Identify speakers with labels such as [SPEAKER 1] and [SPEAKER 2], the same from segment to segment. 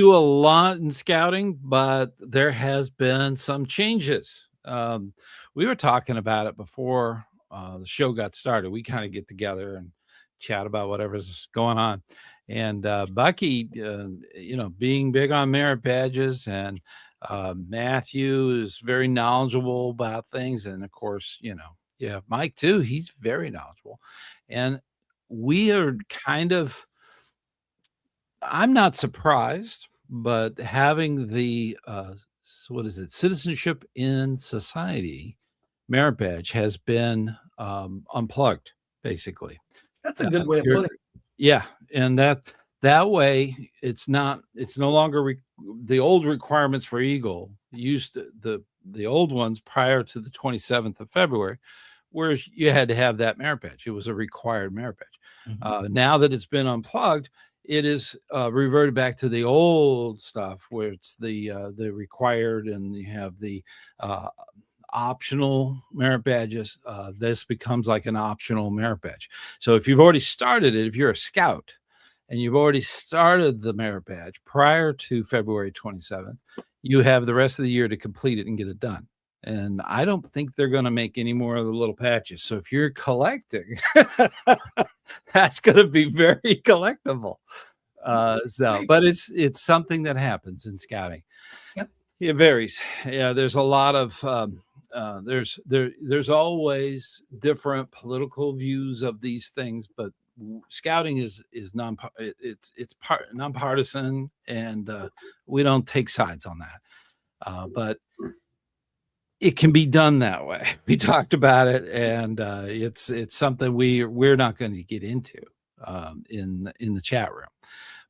[SPEAKER 1] do a lot in scouting, but there has been some changes. We were talking about it before the show got started. We kind of get together and chat about whatever's going on. And Bucky, being big on merit badges, and Matthew is very knowledgeable about things. And of course, Mike too, he's very knowledgeable. And we are kind of, I'm not surprised, but having the Citizenship in Society merit badge has been unplugged, basically.
[SPEAKER 2] That's a good way of putting it.
[SPEAKER 1] Yeah, and that way it's no longer the old requirements for Eagle used the old ones prior to the 27th of February, where you had to have that merit badge. It was a required merit badge.
[SPEAKER 2] Mm-hmm.
[SPEAKER 1] Now that it's been unplugged, it is reverted back to the old stuff where it's the required, and you have the optional merit badges. This becomes like an optional merit badge. So if you've already started it, if you're a scout and you've already started the merit badge prior to February 27th, you have the rest of the year to complete it and get it done. And I don't think they're going to make any more of the little patches. So if you're collecting, that's going to be very collectible. But it's something that happens in scouting.
[SPEAKER 2] Yep.
[SPEAKER 1] It varies. Yeah, there's a lot of there's always different political views of these things, but scouting is nonpartisan, and we don't take sides on that. But it can be done that way. We talked about it, and it's something we're not going to get into in the chat room.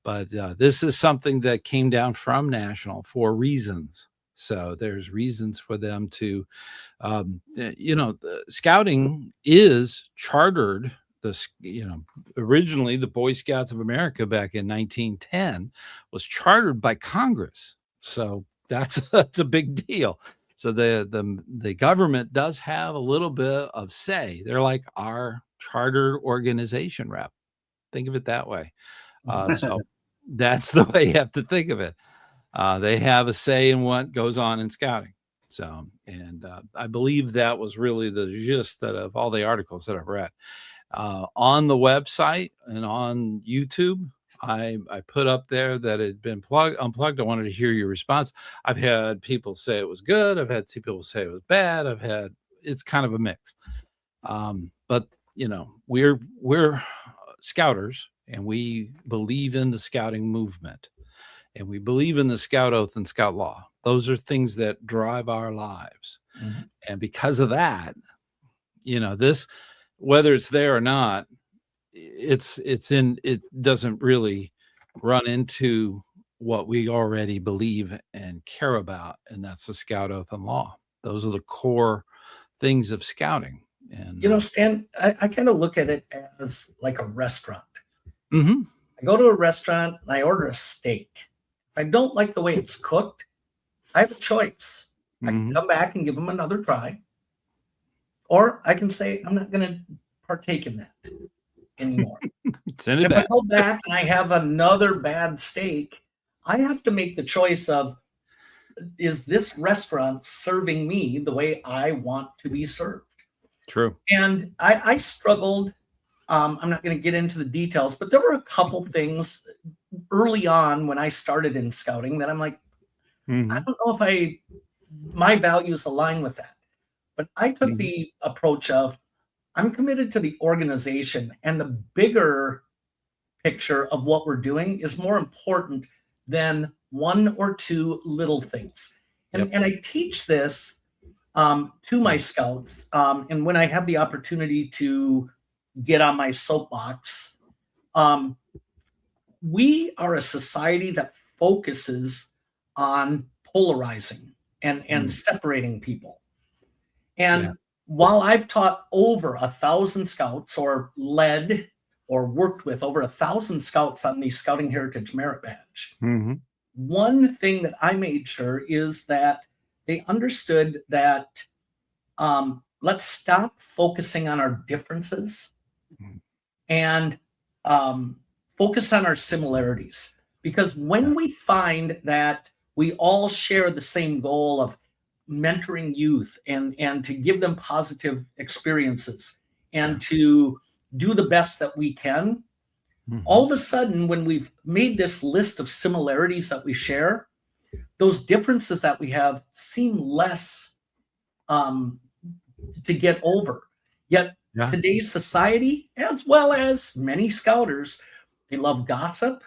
[SPEAKER 1] But this is something that came down from National for reasons. So there's reasons for them to, scouting is chartered. Originally the Boy Scouts of America back in 1910 was chartered by Congress. So that's a big deal. So the government does have a little bit of say. They're like our charter organization rep. Think of it that way. So that's the way you have to think of it. They have a say in what goes on in scouting. So, and I believe that was really the gist of all the articles that I've read. On the website and on YouTube, I put up there that it had been unplugged. I wanted to hear your response. I've had people say it was good. I've had people say it was bad. It's kind of a mix. But we're scouters, and we believe in the scouting movement, and we believe in the scout oath and scout law. Those are things that drive our lives. Mm-hmm. And because of that, this, whether it's there or not, it doesn't really run into what we already believe and care about, and that's the scout oath and law. Those are the core things of scouting. And
[SPEAKER 2] Stan, I kind of look at it as like a restaurant.
[SPEAKER 1] Mm-hmm.
[SPEAKER 2] I go to a restaurant and I order a steak. If I don't like the way it's cooked, I have a choice. Mm-hmm. I can come back and give them another try, or I can say I'm not going to partake in that anymore. If I go back and I have another bad steak, I have to make the choice of, is this restaurant serving me the way I want to be served?
[SPEAKER 1] True.
[SPEAKER 2] And I struggled. I'm not going to get into the details, but there were a couple things early on when I started in scouting that I'm like, mm-hmm. I don't know if my values align with that. But I took mm-hmm. the approach of, I'm committed to the organization, and the bigger picture of what we're doing is more important than one or two little things. And I teach this to my scouts. And when I have the opportunity to get on my soapbox, we are a society that focuses on polarizing and separating people. And while I've taught over 1,000 scouts, or led or worked with over 1,000 scouts on the Scouting Heritage Merit Badge, mm-hmm. one thing that I made sure is that they understood that let's stop focusing on our differences and focus on our similarities. Because when we find that we all share the same goal of mentoring youth and to give them positive experiences and to do the best that we can, all of a sudden, when we've made this list of similarities that we share, those differences that we have seem less to get over. Yet today's society, as well as many Scouters, they love gossip.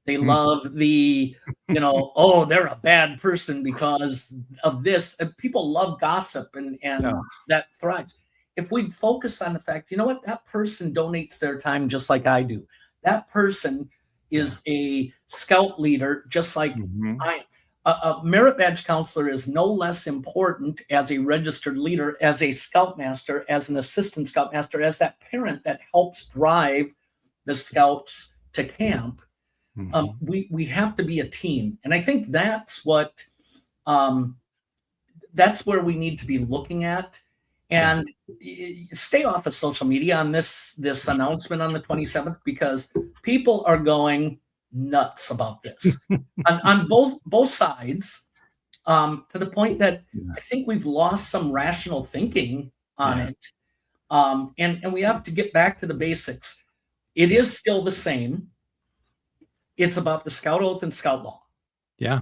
[SPEAKER 2] They love the, oh, they're a bad person because of this. People love gossip and that thrives. If we'd focus on the fact, you know what, that person donates their time just like I do. That person is a Scout leader just like I am. A merit badge counselor is no less important as a registered leader, as a Scoutmaster, as an assistant Scoutmaster, as that parent that helps drive the Scouts to camp. We have to be a team. And I think that's what, that's where we need to be looking at. And stay off of social media on this announcement on the 27th, because people are going nuts about this on both sides, to the point that I think we've lost some rational thinking on it. And we have to get back to the basics. It is still the same. It's about the Scout Oath and Scout Law.
[SPEAKER 1] Yeah.